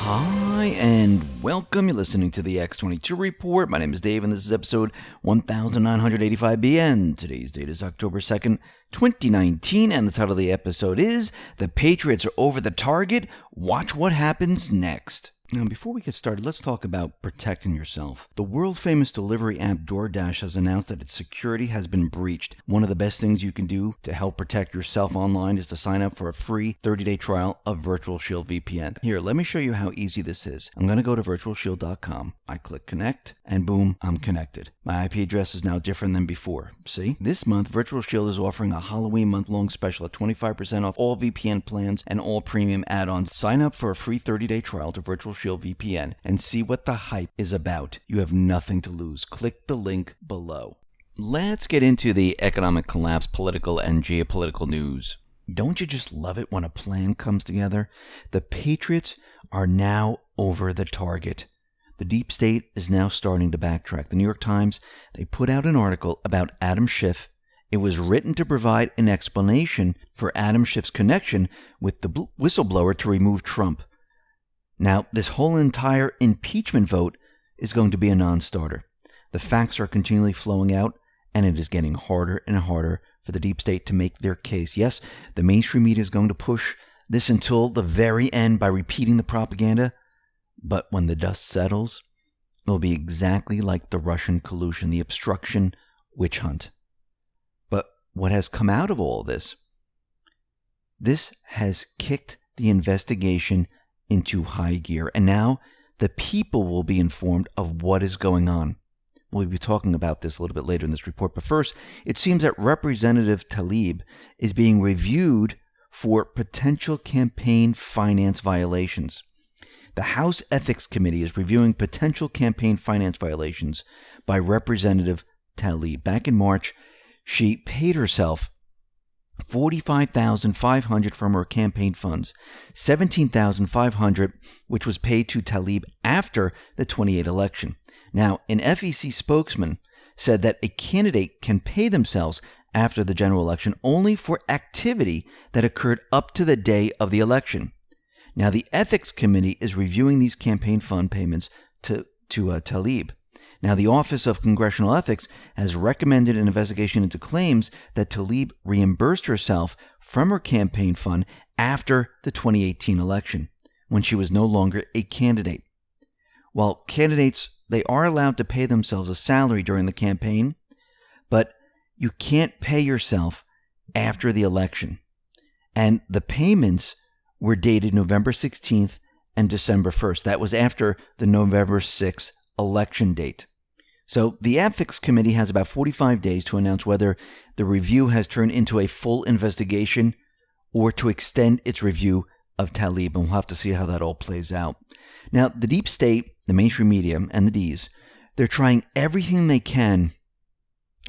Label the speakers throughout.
Speaker 1: Hi, and welcome. You're listening to the X22 Report. My name is Dave, and this is episode 1985BN. Today's date is October 2nd, 2019, and the title of the episode is The Patriots Are Over the Target. Watch what happens next. Now, before we get started, let's talk about protecting yourself. The world-famous delivery app DoorDash has announced that its security has been breached. One of the best things you can do to help protect yourself online is to sign up for a free 30-day trial of Virtual Shield VPN. Here, let me show you how easy this is. I'm going to go to virtualshield.com. I click connect, and boom, I'm connected. My IP address is now different than before. See? This month, Virtual Shield is offering a Halloween month-long special at 25% off all VPN plans and all premium add-ons. Sign up for a free 30-day trial to Virtual Shield VPN and see what the hype is about. You have nothing to lose. Click the link below. Let's get into the economic collapse, political and geopolitical news. Don't you just love it when a plan comes together? The Patriots are now over the target. The deep state is now starting to backtrack. The New York Times, they put out an article about Adam Schiff. It was written to provide an explanation for Adam Schiff's connection with the whistleblower to remove Trump. Now, this whole entire impeachment vote is going to be a non-starter. The facts are continually flowing out, and it is getting harder and harder for the deep state to make their case. Yes, the mainstream media is going to push this until the very end by repeating the propaganda, but when the dust settles, it'll be exactly like the Russian collusion, the obstruction witch hunt. But what has come out of all this? This has kicked the investigation into high gear, and now the people will be informed of what is going on. We'll be talking about this a little bit later in this report, but first, it seems that Representative Tlaib is being reviewed for potential campaign finance violations. The House Ethics Committee is reviewing potential campaign finance violations by Representative Tlaib. Back in March, she paid herself $45,500 from her campaign funds, $17,500 which was paid to Tlaib after the 2018 election. Now, an FEC spokesman said that a candidate can pay themselves after the general election only for activity that occurred up to the day of the election. Now, the Ethics Committee is reviewing these campaign fund payments to Tlaib. Now, the Office of Congressional Ethics has recommended an investigation into claims that Tlaib reimbursed herself from her campaign fund after the 2018 election, when she was no longer a candidate. While candidates, they are allowed to pay themselves a salary during the campaign, but you can't pay yourself after the election. And the payments were dated November 16th and December 1st. That was after the November 6th election date. So the Ethics Committee has about 45 days to announce whether the review has turned into a full investigation or to extend its review of Tlaib, and we'll have to see how that all plays out. Now, the deep state, the mainstream media, and the Ds, they're trying everything they can,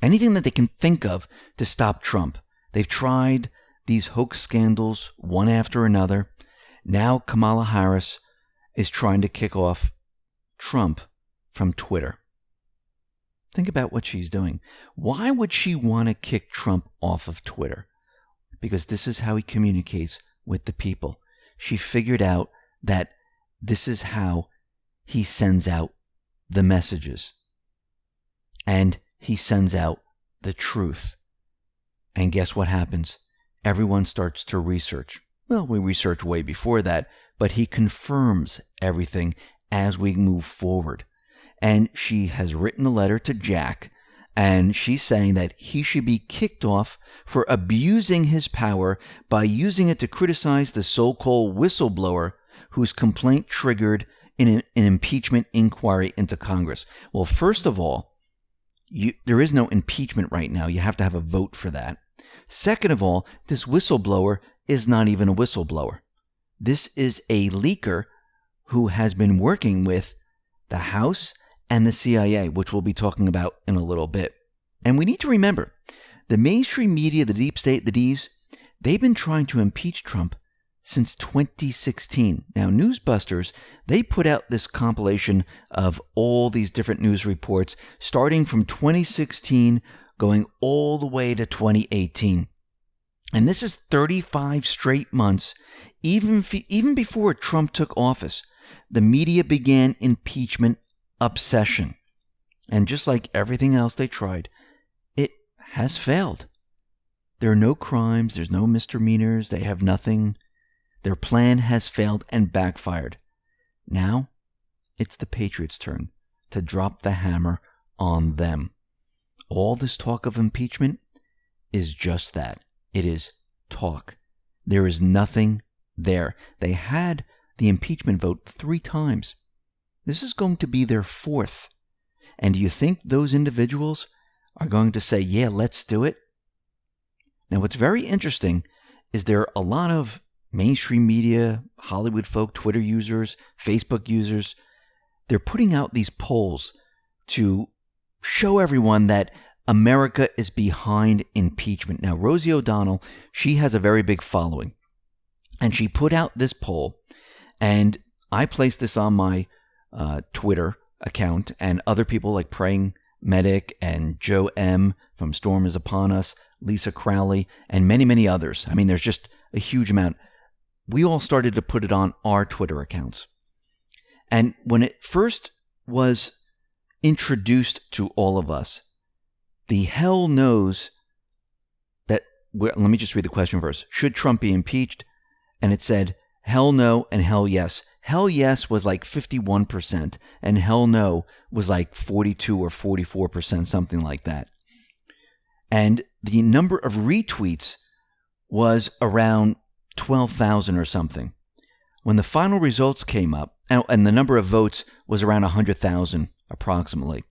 Speaker 1: anything that they can think of to stop Trump. They've tried these hoax scandals one after another. Now Kamala Harris is trying to kick off Trump from Twitter. Think about what she's doing. Why would she want to kick Trump off of Twitter? Because this is how he communicates with the people. She figured out that this is how he sends out the messages. And he sends out the truth. And guess what happens? Everyone starts to research. Well, we researched way before that, but he confirms everything as we move forward. And she has written a letter to Jack, and she's saying that he should be kicked off for abusing his power by using it to criticize the so-called whistleblower whose complaint triggered an impeachment inquiry into Congress. Well, first of all, there is no impeachment right now. You have to have a vote for that. Second of all, this whistleblower is not even a whistleblower. This is a leaker who has been working with the House and the CIA, which we'll be talking about in a little bit. And we need to remember, the mainstream media, the deep state, the Ds, they've been trying to impeach Trump since 2016. Now, Newsbusters, they put out this compilation of all these different news reports, starting from 2016, going all the way to 2018. And this is 35 straight months, even before Trump took office. the media began impeachment obsession. And just like everything else they tried, it has failed. There are no crimes, there's no misdemeanors, they have nothing. Their plan has failed and backfired. Now, it's the Patriots' turn to drop the hammer on them. All this talk of impeachment is just that. It is talk. There is nothing there. They had the impeachment vote 3 times. This is going to be their 4th. And do you think those individuals are going to say, yeah, let's do it? Now, what's very interesting is there are a lot of mainstream media, Hollywood folk, Twitter users, Facebook users. They're putting out these polls to show everyone that America is behind impeachment. Now, Rosie O'Donnell, she has a very big following. And she put out this poll, and I placed this on my Twitter account, and other people like Praying Medic and Joe M. from Storm is Upon Us, Lisa Crowley, and many, many others. I mean, there's just a huge amount. We all started to put it on our Twitter accounts. And when it first was introduced to all of us, the hell knows that, let me just read the question first. Should Trump be impeached? And it said, hell no and hell yes. Hell yes was like 51%, and hell no was like 42 or 44%, something like that. And the number of retweets was around 12,000 or something. When the final results came up, and the number of votes was around 100,000 approximately.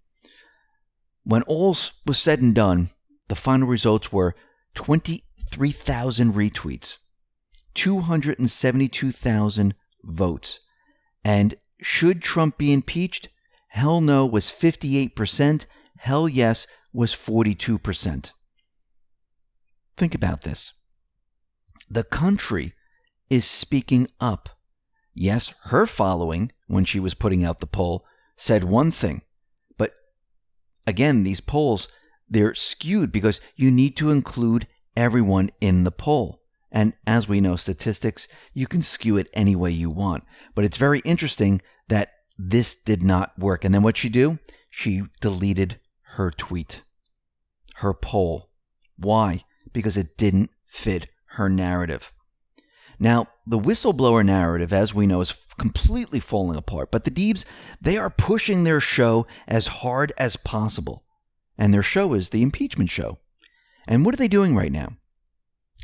Speaker 1: When all was said and done, the final results were 23,000 retweets, 272,000 votes. And should Trump be impeached? Hell no was 58%. Hell yes was 42%. Think about this. The country is speaking up. Yes, her following, when she was putting out the poll, said one thing. But again, these polls, they're skewed because you need to include everyone in the poll. And as we know, statistics, you can skew it any way you want. But it's very interesting that this did not work. And then what'd she do? She deleted her tweet, her poll. Why? Because it didn't fit her narrative. Now, the whistleblower narrative, as we know, is completely falling apart. But the Deebs, they are pushing their show as hard as possible. And their show is the impeachment show. And what are they doing right now?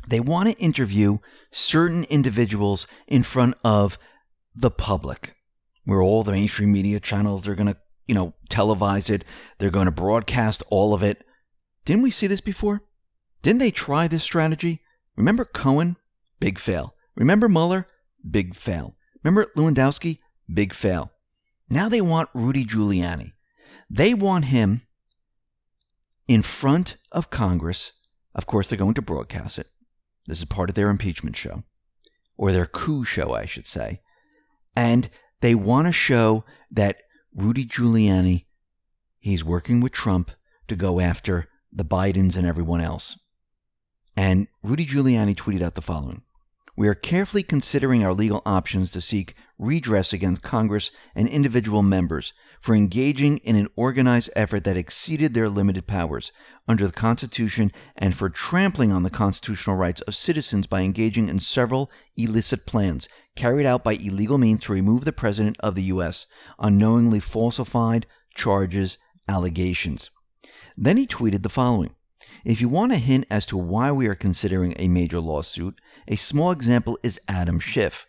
Speaker 1: They want to interview certain individuals in front of the public, where all the mainstream media channels, they're going to, televise it. They're going to broadcast all of it. Didn't we see this before? Didn't they try this strategy? Remember Cohen? Big fail. Remember Mueller? Big fail. Remember Lewandowski? Big fail. Now they want Rudy Giuliani. They want him in front of Congress. Of course, they're going to broadcast it. This is part of their impeachment show, or their coup show, I should say. And they want to show that Rudy Giuliani, he's working with Trump to go after the Bidens and everyone else. And Rudy Giuliani tweeted out the following. We are carefully considering our legal options to seek redress against Congress and individual members for engaging in an organized effort that exceeded their limited powers under the Constitution and for trampling on the constitutional rights of citizens by engaging in several illicit plans carried out by illegal means to remove the President of the U.S. unknowingly falsified charges, allegations. Then he tweeted the following. If you want a hint as to why we are considering a major lawsuit, a small example is Adam Schiff.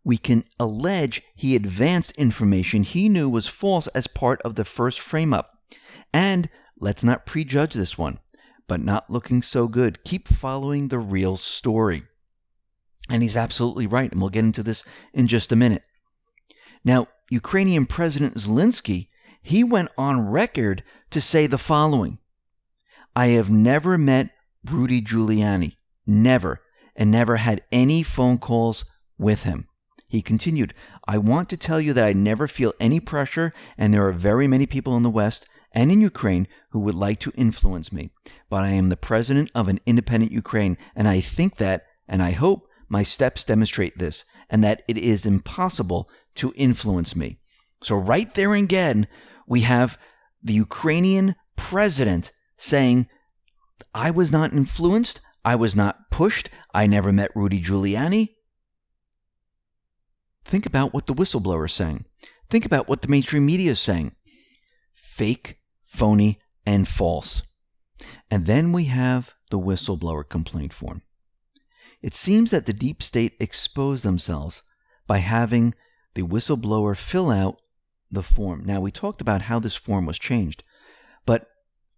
Speaker 1: We can allege he advanced information he knew was false as part of the first frame-up. And let's not prejudge this one, but not looking so good. Keep following the real story. And he's absolutely right, and we'll get into this in just a minute. Now, Ukrainian President Zelensky, he went on record to say the following. I have never met Rudy Giuliani, never, and never had any phone calls with him. He continued, I want to tell you that I never feel any pressure, and there are very many people in the West and in Ukraine who would like to influence me. But I am the president of an independent Ukraine, and I think that, and I hope, my steps demonstrate this, and that it is impossible to influence me. So right there again, we have the Ukrainian president saying, I was not influenced, I was not pushed, I never met Rudy Giuliani. Think about what the whistleblower is saying. Think about what the mainstream media is saying. Fake, phony, and false. And then we have the whistleblower complaint form. It seems that the deep state exposed themselves by having the whistleblower fill out the form. Now, we talked about how this form was changed, but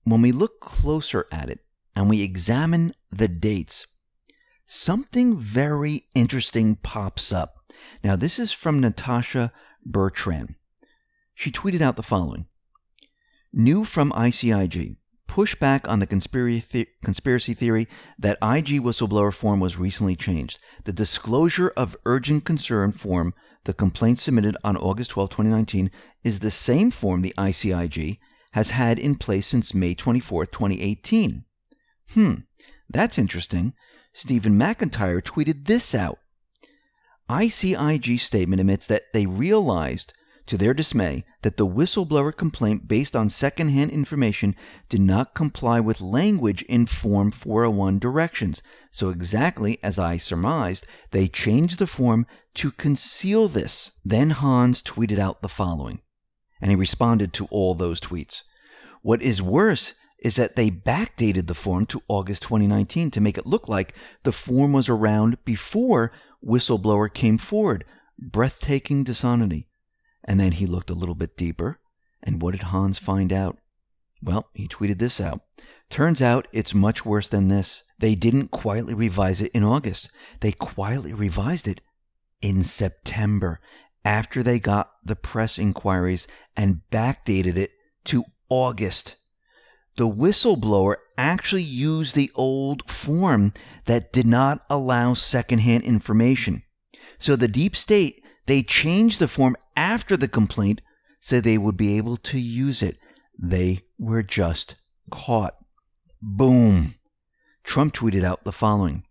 Speaker 1: when we look closer at it and we examine the dates, something very interesting pops up. Now, this is from Natasha Bertrand. She tweeted out the following. New from ICIG. Pushback on the conspiracy theory that IG whistleblower form was recently changed. The disclosure of urgent concern form, the complaint submitted on August 12, 2019, is the same form the ICIG has had in place since May 24, 2018. That's interesting. Stephen McIntyre tweeted this out. ICIG statement admits that they realized, to their dismay, that the whistleblower complaint based on secondhand information did not comply with language in Form 401 directions. So exactly as I surmised, they changed the form to conceal this. Then Hans tweeted out the following, and he responded to all those tweets. What is worse is that they backdated the form to August 2019 to make it look like the form was around before whistleblower came forward. Breathtaking dishonesty. And then he looked a little bit deeper. And what did Hans find out? Well, he tweeted this out. Turns out it's much worse than this. They didn't quietly revise it in August. They quietly revised it in September after they got the press inquiries and backdated it to August. The whistleblower actually used the old form that did not allow secondhand information. So the deep state, they changed the form after the complaint so they would be able to use it. They were just caught. Boom. Trump tweeted out the following.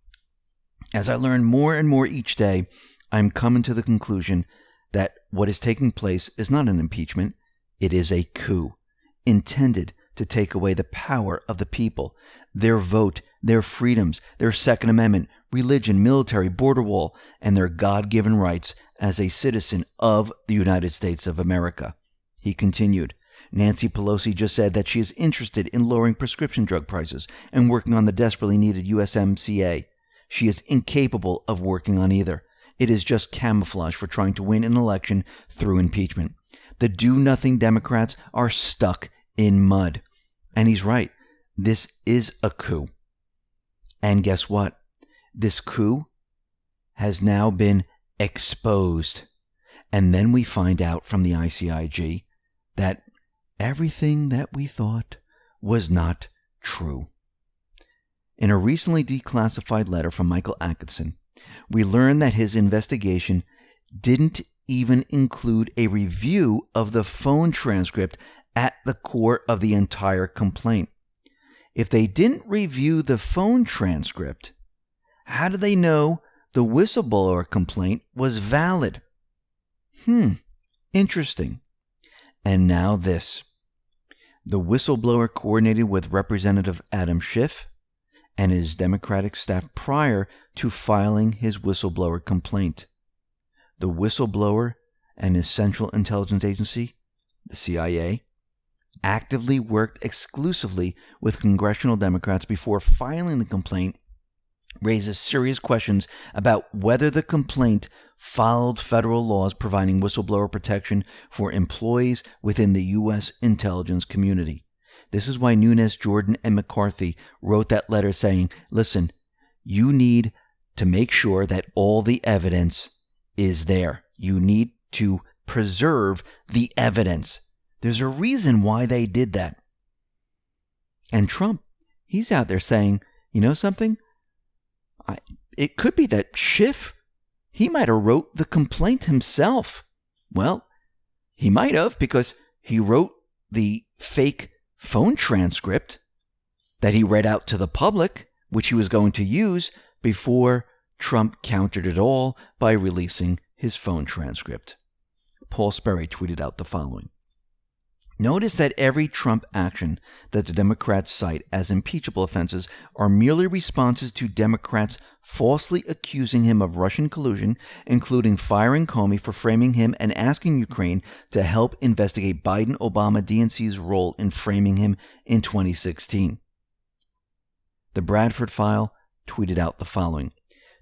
Speaker 1: As I learn more and more each day, I'm coming to the conclusion that what is taking place is not an impeachment. It is a coup intended to take away the power of the people, their vote, their freedoms, their Second Amendment, religion, military, border wall, and their God-given rights as a citizen of the United States of America. He continued, Nancy Pelosi just said that she is interested in lowering prescription drug prices and working on the desperately needed USMCA. She is incapable of working on either. It is just camouflage for trying to win an election through impeachment. The do-nothing Democrats are stuck in mud. And he's right. This is a coup. And guess what? This coup has now been exposed. And then we find out from the ICIG that everything that we thought was not true. In a recently declassified letter from Michael Atkinson, we learn that his investigation didn't even include a review of the phone transcript at the core of the entire complaint. If they didn't review the phone transcript, how do they know the whistleblower complaint was valid? Interesting. And now this. The whistleblower coordinated with Representative Adam Schiff and his Democratic staff prior to filing his whistleblower complaint. The whistleblower and his Central Intelligence Agency, the CIA, actively worked exclusively with congressional Democrats before filing the complaint, raises serious questions about whether the complaint followed federal laws providing whistleblower protection for employees within the U.S. intelligence community. This is why Nunes, Jordan, and McCarthy wrote that letter saying, listen, you need to make sure that all the evidence is there. You need to preserve the evidence. There's a reason why they did that. And Trump, he's out there saying, you know something? It could be that Schiff, he might have wrote the complaint himself. Well, he might have, because he wrote the fake phone transcript that he read out to the public, which he was going to use before Trump countered it all by releasing his phone transcript. Paul Sperry tweeted out the following. Notice that every Trump action that the Democrats cite as impeachable offenses are merely responses to Democrats falsely accusing him of Russian collusion, including firing Comey for framing him and asking Ukraine to help investigate Biden-Obama DNC's role in framing him in 2016. The Bradford File tweeted out the following.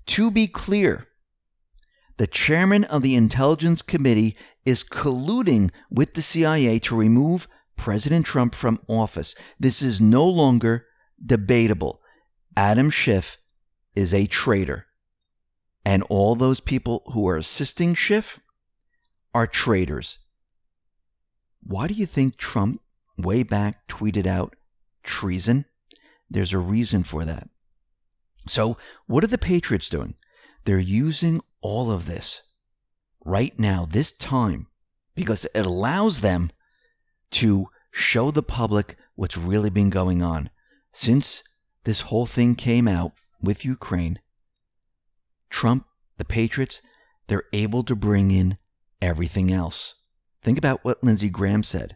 Speaker 1: To be clear, the chairman of the Intelligence Committee is colluding with the CIA to remove President Trump from office. This is no longer debatable. Adam Schiff is a traitor. And all those people who are assisting Schiff are traitors. Why do you think Trump way back tweeted out treason? There's a reason for that. So what are the Patriots doing? They're using all of this right now, this time, because it allows them to show the public what's really been going on. Since this whole thing came out with Ukraine, Trump, the Patriots, they're able to bring in everything else. Think about what Lindsey Graham said.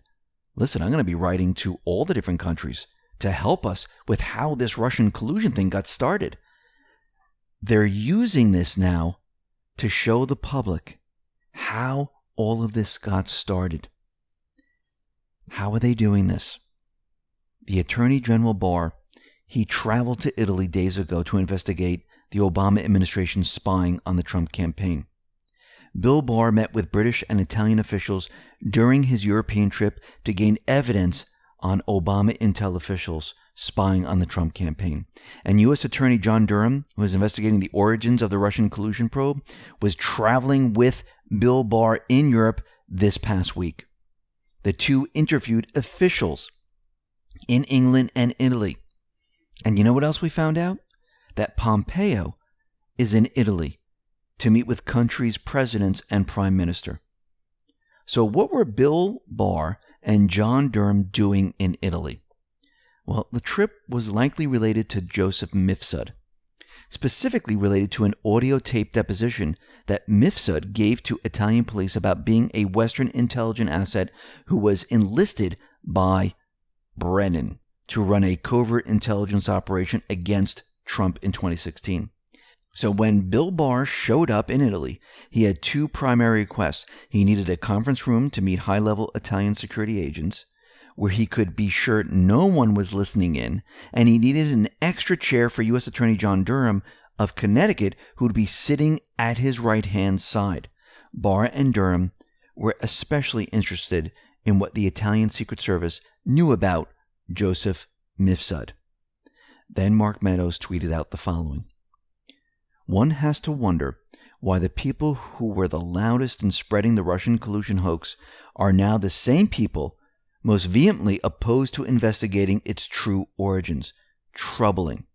Speaker 1: Listen, I'm going to be writing to all the different countries to help us with how this Russian collusion thing got started. They're using this now to show the public how all of this got started. How are they doing this? The Attorney General Barr, he traveled to Italy days ago to investigate the Obama administration's spying on the Trump campaign. Bill Barr met with British and Italian officials during his European trip to gain evidence on Obama intel officials spying on the Trump campaign. And U.S. Attorney John Durham, who was investigating the origins of the Russian collusion probe, was traveling with Bill Barr in Europe this past week. The two interviewed officials in England and Italy. And you know what else we found out? That Pompeo is in Italy to meet with countries' presidents and prime minister. So what were Bill Barr and John Durham doing in Italy? Well, the trip was likely related to Joseph Mifsud, specifically related to an audio tape deposition that Mifsud gave to Italian police about being a Western intelligence asset who was enlisted by Brennan to run a covert intelligence operation against Trump in 2016. So when Bill Barr showed up in Italy, he had two primary requests. He needed a conference room to meet high-level Italian security agents, where he could be sure no one was listening in, and he needed an extra chair for U.S. Attorney John Durham of Connecticut, who would be sitting at his right-hand side. Barr and Durham were especially interested in what the Italian Secret Service knew about Joseph Mifsud. Then Mark Meadows tweeted out the following. One has to wonder why the people who were the loudest in spreading the Russian collusion hoax are now the same people most vehemently opposed to investigating its true origins. Troubling.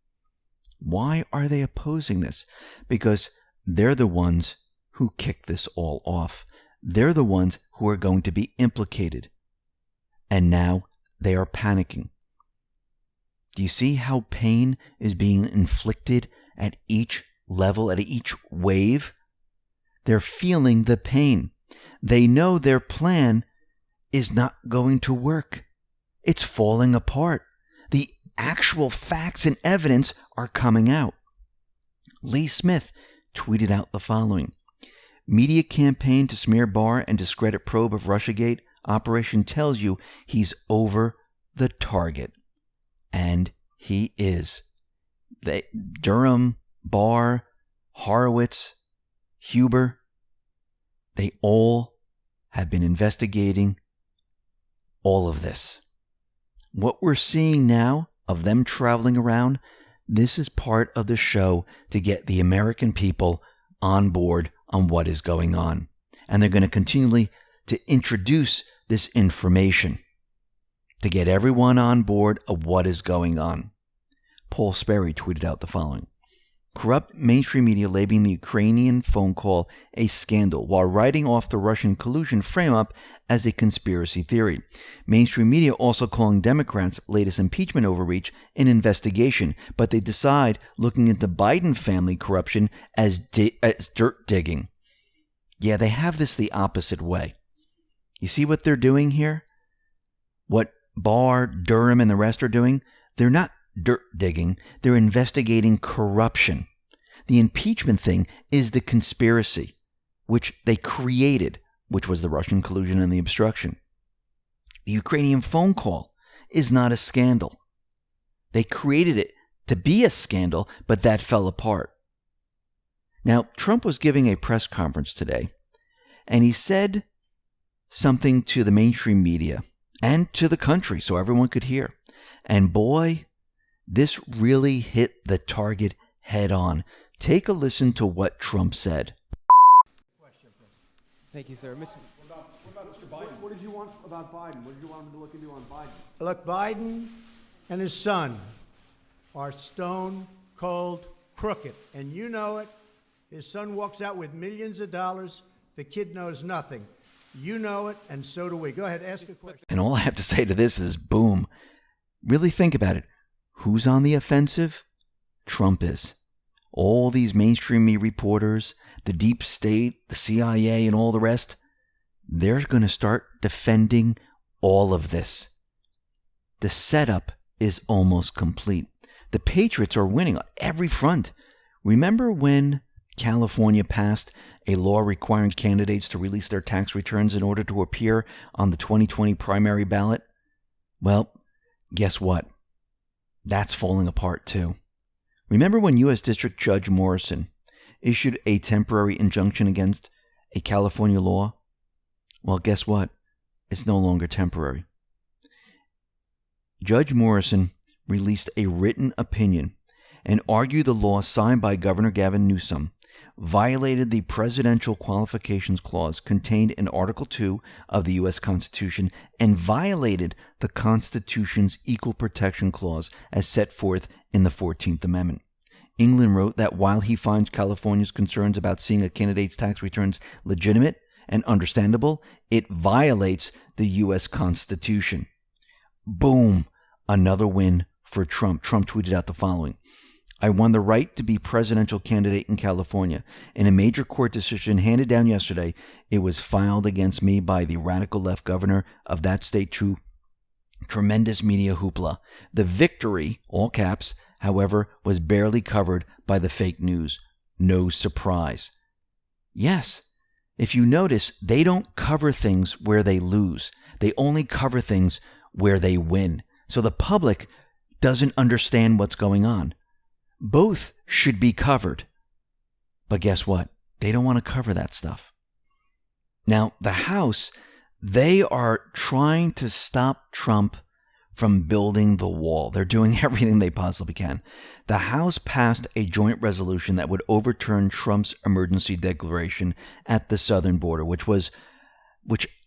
Speaker 1: Why are they opposing this? Because they're the ones who kicked this all off. They're the ones who are going to be implicated. And now they are panicking. Do you see how pain is being inflicted at each level, at each wave? They're feeling the pain. They know their plan is not going to work. It's falling apart. The actual facts and evidence are coming out. Lee Smith tweeted out the following. Media campaign to smear Barr and discredit probe of Russiagate operation tells you he's over the target. And he is. Durham, Barr, Horowitz, Huber, they all have been investigating all of this. What we're seeing now of them traveling around, this is part of the show to get the American people on board on what is going on. And they're going to continually to introduce this information to get everyone on board of what is going on. Paul Sperry tweeted out the following. Corrupt mainstream media labeling the Ukrainian phone call a scandal while writing off the Russian collusion frame-up as a conspiracy theory. Mainstream media also calling Democrats' latest impeachment overreach an investigation, but they decide looking into Biden family corruption as dirt digging. Yeah, they have this the opposite way. You see what they're doing here? What Barr, Durham, and the rest are doing? They're not dirt digging. They're investigating corruption. The impeachment thing is the conspiracy, which they created, which was the Russian collusion and the obstruction. The Ukrainian phone call is not a scandal. They created it to be a scandal, but that fell apart. Now, Trump was giving a press conference today, and he said something to the mainstream media and to the country so everyone could hear. And boy, this really hit the target head on. Take a listen to what Trump said.
Speaker 2: Thank you, sir.
Speaker 3: What about Mr. Biden? What did you want about Biden? What did you want him to look into on Biden?
Speaker 4: Look, Biden and his son are stone cold crooked, and you know it. His son walks out with millions of dollars. The kid knows nothing. You know it, and so do we. Go ahead, ask a question.
Speaker 1: And all I have to say to this is, boom. Really think about it. Who's on the offensive? Trump is. All these mainstream media reporters, the deep state, the CIA, and all the rest, they're going to start defending all of this. The setup is almost complete. The Patriots are winning on every front. Remember when California passed a law requiring candidates to release their tax returns in order to appear on the 2020 primary ballot? Well, guess what? That's falling apart too. Remember when U.S. District Judge Morrison issued a temporary injunction against a California law? Well, guess what? It's no longer temporary. Judge Morrison released a written opinion and argued the law signed by Governor Gavin Newsom violated the Presidential Qualifications Clause contained in Article 2 of the U.S. Constitution and violated the Constitution's Equal Protection Clause as set forth in the 14th Amendment. England wrote that while he finds California's concerns about seeing a candidate's tax returns legitimate and understandable, it violates the U.S. Constitution. Boom! Another win for Trump. Trump tweeted out the following. I won the right to be presidential candidate in California. In a major court decision handed down yesterday, it was filed against me by the radical left governor of that state to tremendous media hoopla. The victory, all caps, however, was barely covered by the fake news. No surprise. Yes, if you notice, they don't cover things where they lose. They only cover things where they win. So the public doesn't understand what's going on. Both should be covered. But guess what? They don't want to cover that stuff. Now, the House, they are trying to stop Trump from building the wall. They're doing everything they possibly can. The House passed a joint resolution that would overturn Trump's emergency declaration at the southern border, which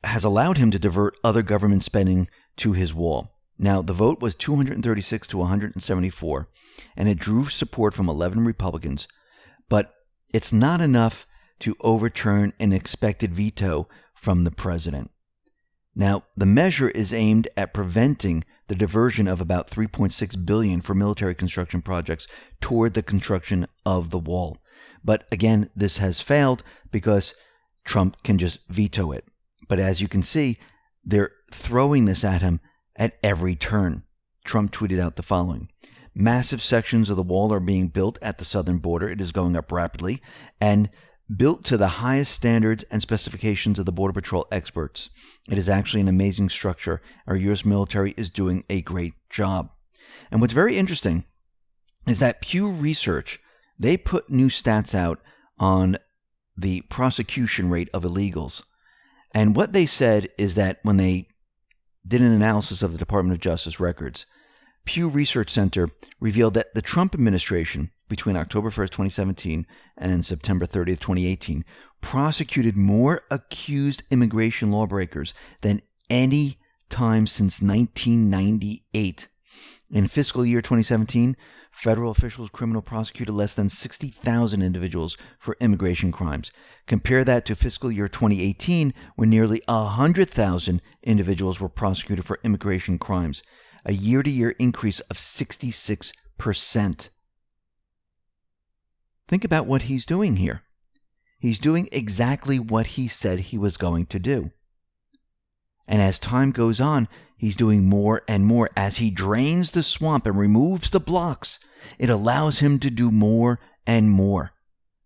Speaker 1: has allowed him to divert other government spending to his wall. Now, the vote was 236 to 174, and it drew support from 11 Republicans, but it's not enough to overturn an expected veto from the president. Now, the measure is aimed at preventing the diversion of about $3.6 billion for military construction projects toward the construction of the wall. But again, this has failed because Trump can just veto it. But as you can see, they're throwing this at him at every turn. Trump tweeted out the following. Massive sections of the wall are being built at the southern border. It is going up rapidly and built to the highest standards and specifications of the Border Patrol experts. It is actually an amazing structure. Our U.S. military is doing a great job. And what's very interesting is that Pew Research, they put new stats out on the prosecution rate of illegals. And what they said is that when they did an analysis of the Department of Justice records, Pew Research Center revealed that the Trump administration, between October 1st, 2017 and September 30th, 2018, prosecuted more accused immigration lawbreakers than any time since 1998. In fiscal year 2017, federal officials criminal prosecuted less than 60,000 individuals for immigration crimes. Compare that to fiscal year 2018, when nearly 100,000 individuals were prosecuted for immigration crimes, a year-to-year increase of 66%. Think about what he's doing here. He's doing exactly what he said he was going to do. And as time goes on, he's doing more and more. As he drains the swamp and removes the blocks, it allows him to do more and more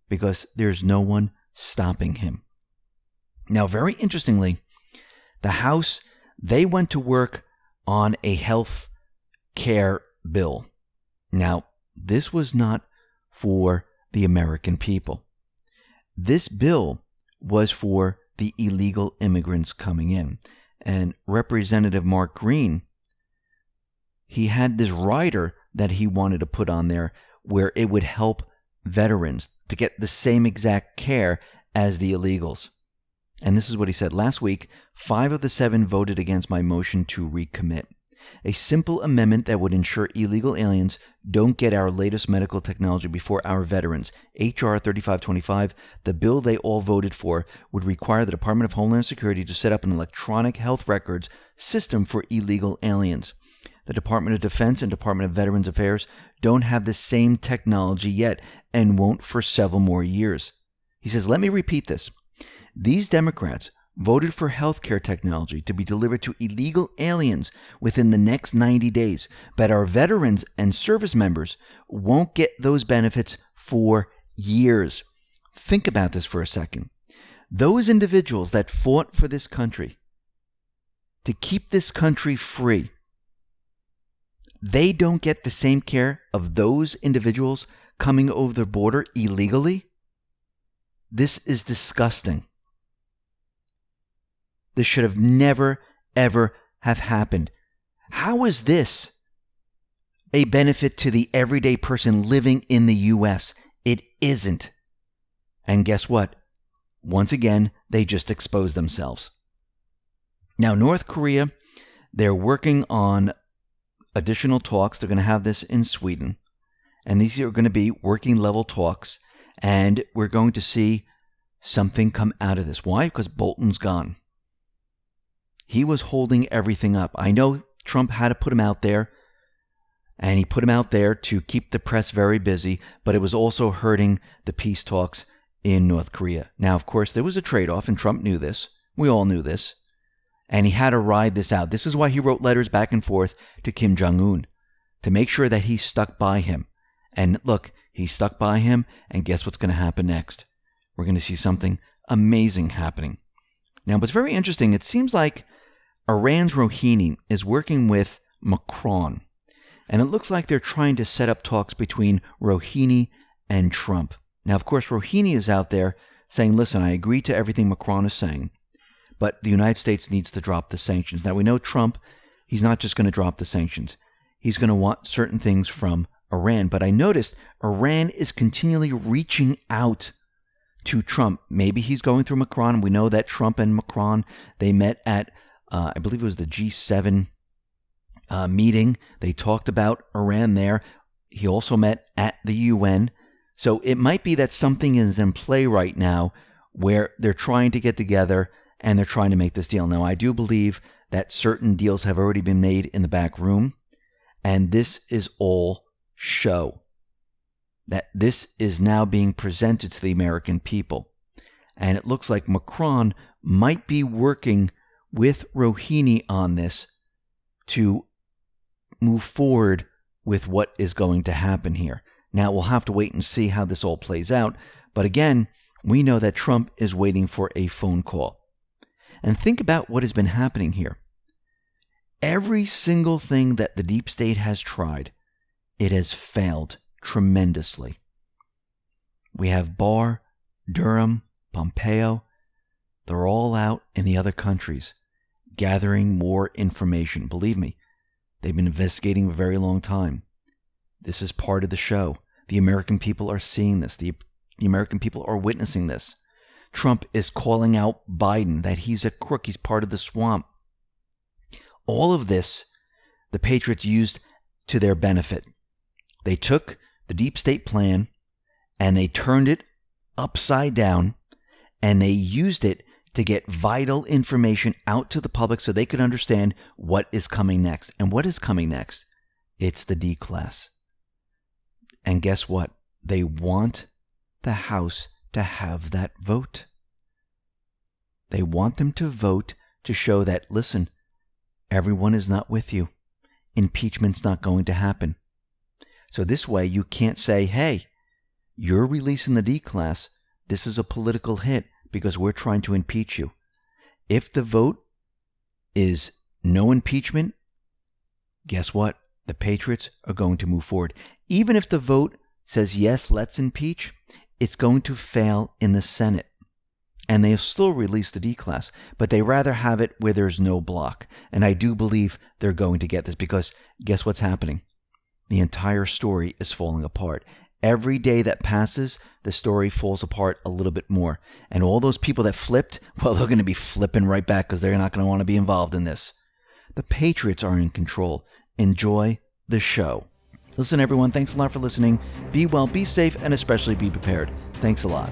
Speaker 1: because there's no one stopping him. Now, very interestingly, the House, they went to work on a health care bill. Now, this was not for the American people. This bill was for the illegal immigrants coming in. And Representative Mark Green, he had this rider that he wanted to put on there where it would help veterans to get the same exact care as the illegals. And this is what he said. Last week, 5 of the 7 voted against my motion to recommit. A simple amendment that would ensure illegal aliens don't get our latest medical technology before our veterans. H.R. 3525, the bill they all voted for, would require the Department of Homeland Security to set up an electronic health records system for illegal aliens. The Department of Defense and Department of Veterans Affairs don't have the same technology yet and won't for several more years. He says, let me repeat this. These Democrats voted for healthcare technology to be delivered to illegal aliens within the next 90 days, but our veterans and service members won't get those benefits for years. Think about this for a second. Those individuals that fought for this country, to keep this country free, they don't get the same care of those individuals coming over the border illegally? This is disgusting. This should have never, ever have happened. How is this a benefit to the everyday person living in the U.S.? It isn't. And guess what? Once again, they just exposed themselves. Now, North Korea, they're working on additional talks. They're going to have this in Sweden. And these are going to be working level talks. And we're going to see something come out of this. Why? Because Bolton's gone. He was holding everything up. I know Trump had to put him out there, and he put him out there to keep the press very busy, but it was also hurting the peace talks in North Korea. Now, of course, there was a trade-off, and Trump knew this. We all knew this. And he had to ride this out. This is why he wrote letters back and forth to Kim Jong-un, to make sure that he stuck by him. And look, he stuck by him, and guess what's going to happen next? We're going to see something amazing happening. Now, what's very interesting, it seems like Iran's Rouhani is working with Macron, and it looks like they're trying to set up talks between Rouhani and Trump. Now, of course, Rouhani is out there saying, listen, I agree to everything Macron is saying, but the United States needs to drop the sanctions. Now, we know Trump, he's not just going to drop the sanctions. He's going to want certain things from Iran, but I noticed Iran is continually reaching out to Trump. Maybe he's going through Macron. We know that Trump and Macron, they met at I believe it was the G7 meeting. They talked about Iran there. He also met at the UN. So it might be that something is in play right now where they're trying to get together and they're trying to make this deal. Now, I do believe that certain deals have already been made in the back room, and this is all show. That this is now being presented to the American people. And it looks like Macron might be working with Rouhani on this to move forward with what is going to happen here. Now, we'll have to wait and see how this all plays out. But again, we know that Trump is waiting for a phone call. And think about what has been happening here. Every single thing that the deep state has tried, it has failed tremendously. We have Barr, Durham, Pompeo. They're all out in the other countries gathering more information. Believe me, they've been investigating a very long time. This is part of the show. The American people are seeing this. The American people are witnessing this. Trump is calling out Biden, that he's a crook. He's part of the swamp. All of this, the Patriots used to their benefit. They took the deep state plan and they turned it upside down, and they used it to get vital information out to the public so they could understand what is coming next. And what is coming next? It's the D class. And guess what? They want the House to have that vote. They want them to vote to show that, listen, everyone is not with you. Impeachment's not going to happen. So this way you can't say, hey, you're releasing the D class. This is a political hit because we're trying to impeach you. If the vote is no impeachment, guess what? The Patriots are going to move forward. Even if the vote says, yes, let's impeach, it's going to fail in the Senate. And they'll still release the D class, but they rather have it where there's no block. And I do believe they're going to get this because guess what's happening? The entire story is falling apart. Every day that passes, the story falls apart a little bit more. And all those people that flipped, well, they're going to be flipping right back because they're not going to want to be involved in this. The Patriots are in control. Enjoy the show. Listen, everyone, thanks a lot for listening. Be well, be safe, and especially be prepared. Thanks a lot.